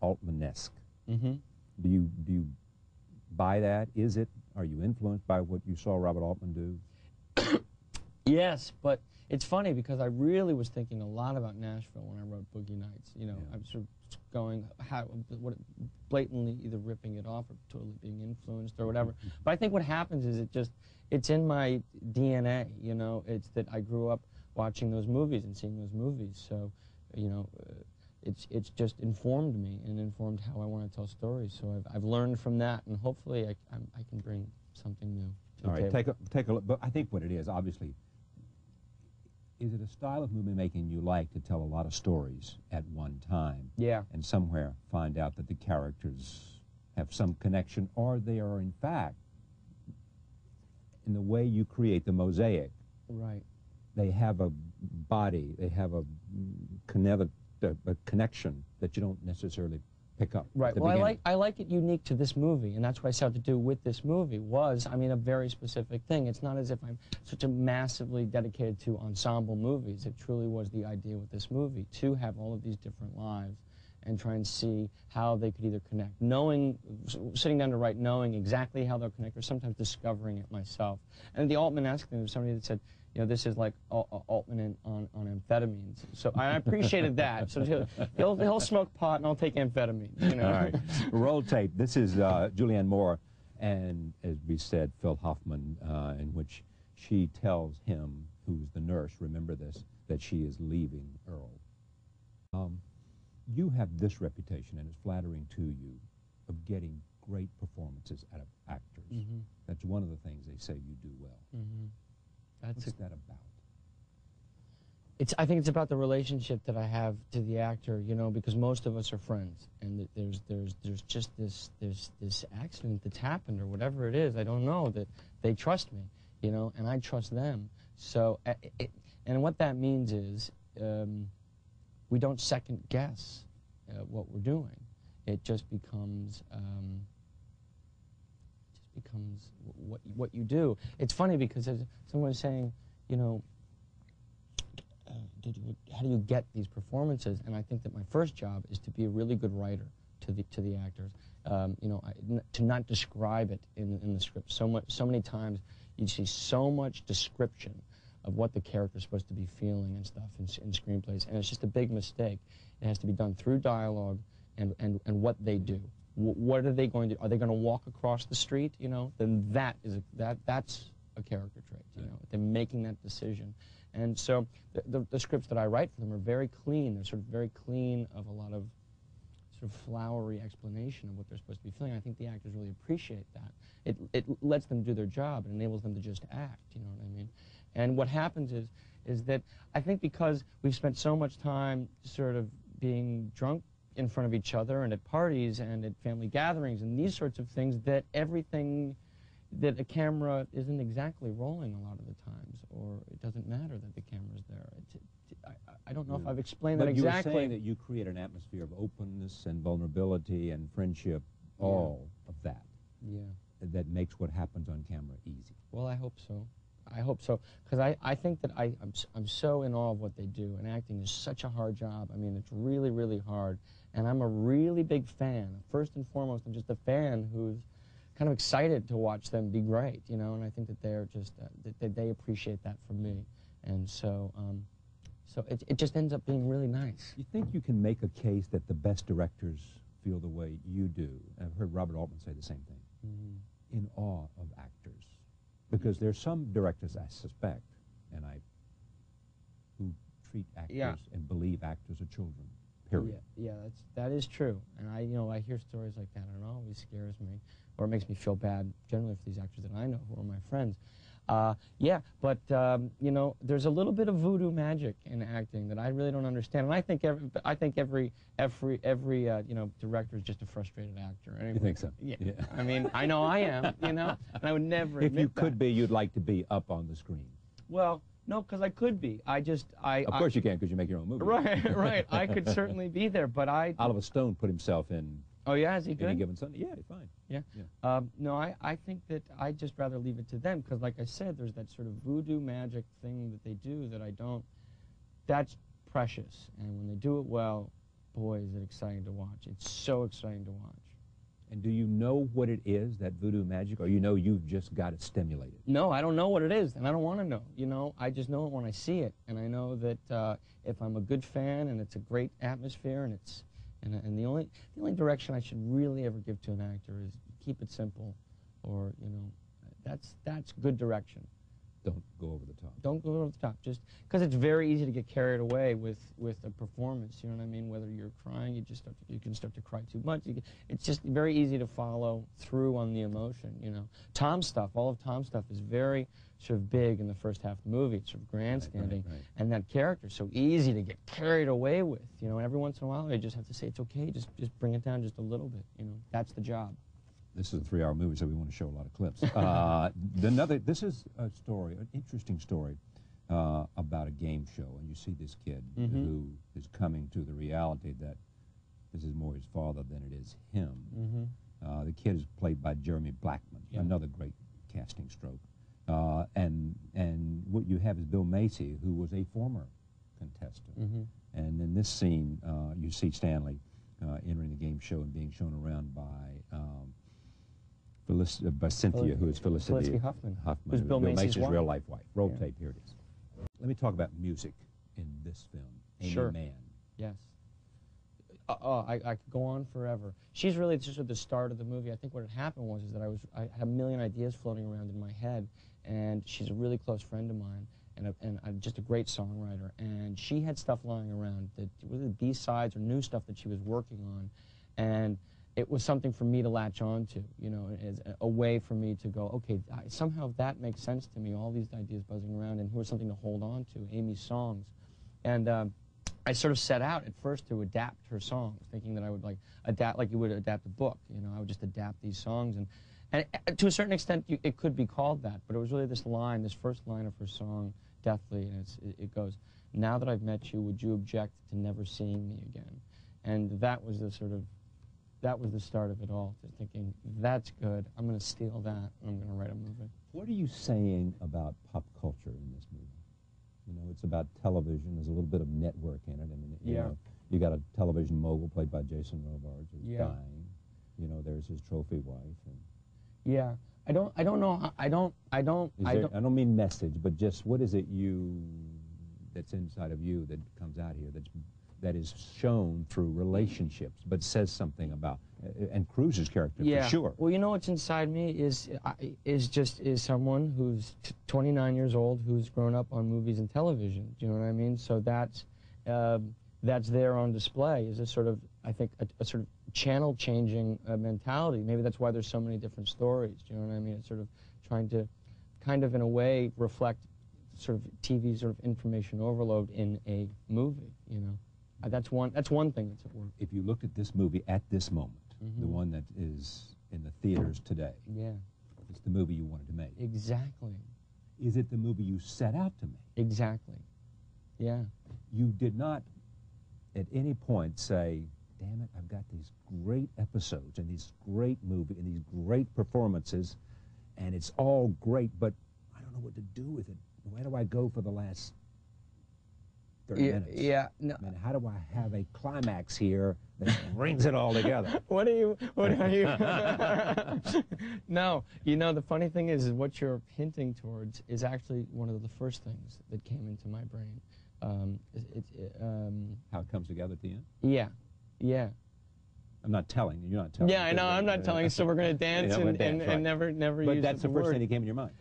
Altman-esque. Mm-hmm. Do you buy that? Is it? Are you influenced by what you saw Robert Altman do? Yes, but it's funny because I really was thinking a lot about Nashville when I wrote Boogie Nights. You know, Yeah. I was sort of going, blatantly either ripping it off or totally being influenced or whatever. But I think what happens is it's in my DNA, you know. It's that I grew up watching those movies and seeing those movies. So, you know, it's just informed me and informed how I want to tell stories. So I've learned from that, and hopefully I can bring something new to the All right, table. take a look. But I think what it is, obviously, is it a style of movie making you like to tell a lot of stories at one time? Yeah. And somewhere find out that the characters have some connection, or they are in fact, in the way you create the mosaic, Right. they have a body, they have a connection that you don't necessarily pick up. Right. At the Well, beginning. I like it unique to this movie, and that's what I started to do with this movie was, I mean, a very specific thing. It's not as if I'm such a massively dedicated to ensemble movies. It truly was the idea with this movie, to have all of these different lives and try and see how they could either connect. Sitting down to write, knowing exactly how they'll connect, or sometimes discovering it myself. And the Altman-esque thing, there was somebody that said, you know, this is like Altman on amphetamines. So I appreciated that. So he'll smoke pot and I'll take amphetamines, you know. All right. Roll tape. This is Julianne Moore and, as we said, Phil Hoffman, in which she tells him, who's the nurse, remember this, that she is leaving Earl. You have this reputation, and it's flattering to you, of getting great performances out of actors. Mm-hmm. That's one of the things they say you do well. Mm-hmm. What's that about? I think it's about the relationship that I have to the actor, you know, because most of us are friends, and there's just this accident that's happened or whatever it is. I don't know, that they trust me, you know, and I trust them. So, and what that means is we don't second guess what we're doing. It just becomes what you do. It's funny because as someone was saying, you know, how do you get these performances? And I think that my first job is to be a really good writer to the actors. You know, to not describe it in the script. So many times you see so much description of what the character's supposed to be feeling and stuff in screenplays, and it's just a big mistake. It has to be done through dialogue and what they do. What are they going to do? Are they going to walk across the street? You know, then that's a character trait. You know, they're making that decision. And so the scripts that I write for them are very clean. They're sort of very clean of a lot of sort of flowery explanation of what they're supposed to be feeling. I think the actors really appreciate that. It lets them do their job. It enables them to just act, you know what I mean? And what happens is that I think because we've spent so much time sort of being drunk in front of each other and at parties and at family gatherings and these sorts of things, that everything that a camera isn't exactly rolling a lot of the times, or it doesn't matter that the camera's there. I don't know if I've explained that exactly. But you were saying that you create an atmosphere of openness and vulnerability and friendship, all of that. Yeah. That makes what happens on camera easy. Well, I hope so. I hope so, because I think that I'm so in awe of what they do, and acting is such a hard job. I mean, it's really, really hard, and I'm a really big fan. First and foremost, I'm just a fan who's kind of excited to watch them be great, you know, and I think that they're just, that they appreciate that from me, and so, so it just ends up being really nice. You think you can make a case that the best directors feel the way you do? I've heard Robert Altman say the same thing. Mm-hmm. In awe of actors. Because there's some directors, I suspect, who treat actors and believe actors are children, period. Yeah, that is true. And I hear stories like that, and it always scares me, or it makes me feel bad, generally for these actors that I know who are my friends. Yeah, but you know, there's a little bit of voodoo magic in acting that I really don't understand, and I think every you know, director is just a frustrated actor. Anyway. You think so? Yeah. I mean, I know I am, you know, and I would never admit If you could be, you'd like to be up on the screen. Well, no, because I could be. Of course you can, because you make your own movie. Right. I could certainly be there, but Oliver Stone put himself in. Oh yeah, is he good? Any Given Sunday? Yeah, he's fine. Yeah. No, I think that I'd just rather leave it to them, because like I said, there's that sort of voodoo magic thing that they do that I don't. That's precious, and when they do it well, boy, is it exciting to watch. It's so exciting to watch. And do you know what it is, that voodoo magic, or you know you've just got it stimulated? No, I don't know what it is, and I don't want to know. You know, I just know it when I see it, and I know that if I'm a good fan and it's a great atmosphere, and it's and the only direction I should really ever give to an actor is keep it simple, or you know, that's good direction. Don't go over the top. Don't go over the top, just because it's very easy to get carried away with a performance. You know what I mean? Whether you're crying, you can start to cry too much. It's just very easy to follow through on the emotion. You know, Tom's stuff, all of Tom's stuff is very sort of big in the first half of the movie. It's sort of grandstanding, right. and that character's so easy to get carried away with. You know, and every once in a while, I just have to say it's okay. Just bring it down just a little bit. You know, that's the job. This is a 3-hour movie, so we want to show a lot of clips. This is a story, an interesting story about a game show, and you see this kid who is coming to the reality that this is more his father than it is him. The kid is played by Jeremy Blackman, another great casting stroke. And what you have is Bill Macy, who was a former contestant. And in this scene, you see Stanley entering the game show and being shown around by Cynthia, who is Felicity Hoffman, who's Bill Macy's real-life wife. Roll tape, here it is. Let me talk about music in this film. Amy Mann. Yes. I could go on forever. She's really just at the start of the movie. I think what had happened was that I had a million ideas floating around in my head, and she's a really close friend of mine, and just a great songwriter. And she had stuff lying around that really B-sides or new stuff that she was working on, and it was something for me to latch on to, you know, as a way for me to go, okay, somehow that makes sense to me, all these ideas buzzing around, and here's something to hold on to, Amy's songs. And I sort of set out at first to adapt her songs, thinking that I would adapt like you would adapt a book, you know, I would just adapt these songs. And to a certain extent, it could be called that, but it was really this line, this first line of her song, Deathly, and it goes, now that I've met you, would you object to never seeing me again? And that was the start of it all, just thinking, that's good, I'm going to steal that, and I'm going to write a movie. What are you saying about pop culture in this movie? You know, it's about television. There's a little bit of network in it. I mean, you know, you got a television mogul played by Jason Robards who's dying. You know, there's his trophy wife. And I don't know. I don't mean message, but just what is it that's inside of you that comes out here that is shown through relationships, but says something about, and Cruise's character, for sure. Well, you know what's inside me is someone who's 29 years old who's grown up on movies and television. Do you know what I mean? So that's there on display. Is a sort of, I think, a sort of channel-changing mentality. Maybe that's why there's so many different stories. Do you know what I mean? It's sort of trying to, kind of in a way, reflect sort of TV sort of information overload in a movie. You know. That's one thing that's at work. If you looked at this movie at this moment, the one that is in the theaters today, it's the movie you wanted to make. Exactly. Is it the movie you set out to make? Exactly. Yeah. You did not at any point say, damn it, I've got these great episodes and these great movies and these great performances, and it's all great, but I don't know what to do with it. Where do I go for the last 30 minutes? Yeah. No. I mean, how do I have a climax here that brings it all together? What are you? No, you know, the funny thing is what you're hinting towards is actually one of the first things that came into my brain. How it comes together at the end? Yeah, yeah. I'm not telling you. You're not telling. Yeah, I know. I'm not telling you. So we're going to dance and never use. But that's the first thing that came in your mind.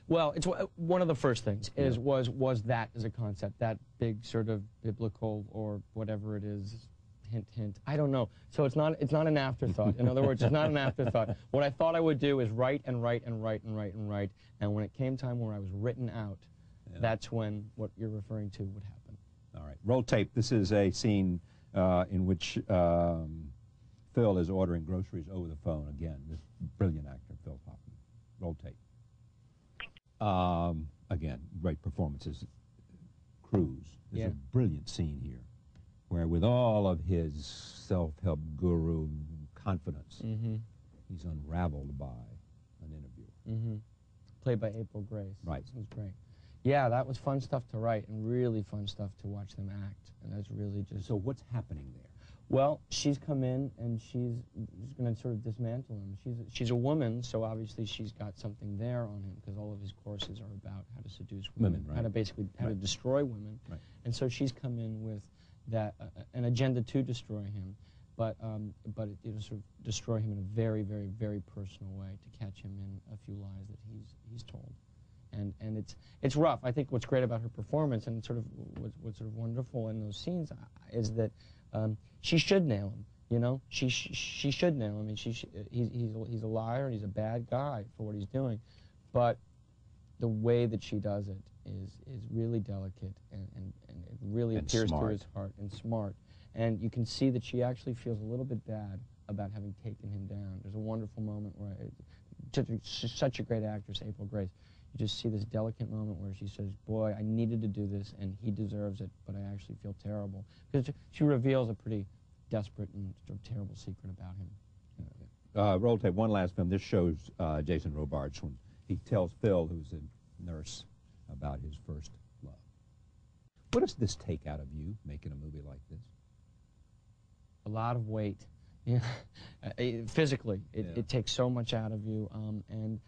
Well, it's one of the first things was that as a concept, that big sort of biblical or whatever it is, hint. I don't know. So it's not an afterthought. In other words, it's not an afterthought. What I thought I would do is write, and when it came time where I was written out, that's when what you're referring to would happen. All right. Roll tape. This is a scene in which Phil is ordering groceries over the phone. Again, this brilliant actor, Phil Hoffman. Roll tape. Again, great performances. Cruise. There's a brilliant scene here where with all of his self-help guru confidence, he's unraveled by an interviewer. Played by April Grace. Right. It was great. Yeah, that was fun stuff to write and really fun stuff to watch them act. And that's really just... So what's happening there? Well, she's come in and she's going to sort of dismantle him. She's a woman, so obviously she's got something there on him because all of his courses are about how to seduce women, right. how to basically to destroy women. Right. And so she's come in with that an agenda to destroy him, but it'll sort of destroy him in a very, very, very personal way to catch him in a few lies that he's told. And it's rough. I think what's great about her performance and sort of what's sort of wonderful in those scenes is that she should nail him. You know, she should nail him. I mean, he's a liar and he's a bad guy for what he's doing, but the way that she does it is really delicate and it really appears to his heart and smart. And you can see that she actually feels a little bit bad about having taken him down. There's a wonderful moment where, she's such a great actress, April Grace. You just see this delicate moment where she says, boy, I needed to do this, and he deserves it, but I actually feel terrible. Because she reveals a pretty desperate and sort of terrible secret about him. Roll tape, one last film. This shows Jason Robards when he tells Phil, who's a nurse, about his first love. What does this take out of you, making a movie like this? A lot of weight. Yeah. Physically, it takes so much out of you, and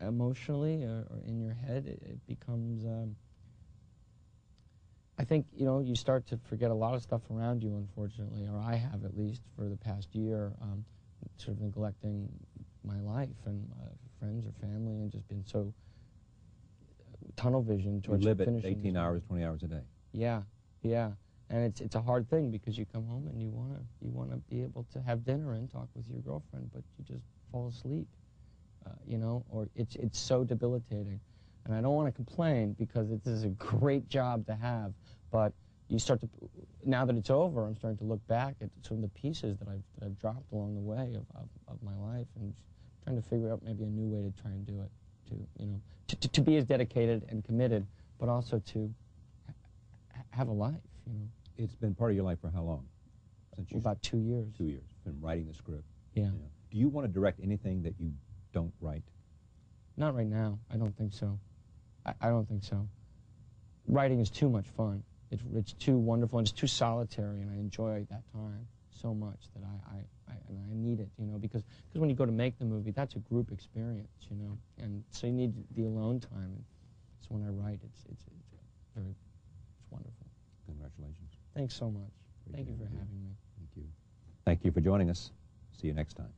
emotionally or in your head, it becomes, I think, you know, you start to forget a lot of stuff around you, unfortunately, or I have at least for the past year, sort of neglecting my life and friends or family and just been so tunnel vision towards finishing. You live at 18 hours, 20 hours a day. Yeah, yeah. And it's a hard thing because you come home and you wanna be able to have dinner and talk with your girlfriend, but you just fall asleep. You know, or it's so debilitating. And I don't want to complain because this is a great job to have, but you start to, now that it's over, I'm starting to look back at some of the pieces that I've dropped along the way of my life and trying to figure out maybe a new way to try and do it, you know, to be as dedicated and committed, but also to have a life, you know. It's been part of your life for how long? Since about 2 years. 2 years, from writing the script. Yeah. You know. Do you want to direct anything that you don't write? Not right now. I don't think so. I don't think so. Writing is too much fun. It's too wonderful and it's too solitary, and I enjoy that time so much that I need it, you know, because when you go to make the movie, that's a group experience, you know, and so you need the alone time. And so when I write, it's wonderful. Congratulations. Thanks so much. Thank you for having me. Thank you. Thank you for joining us. See you next time.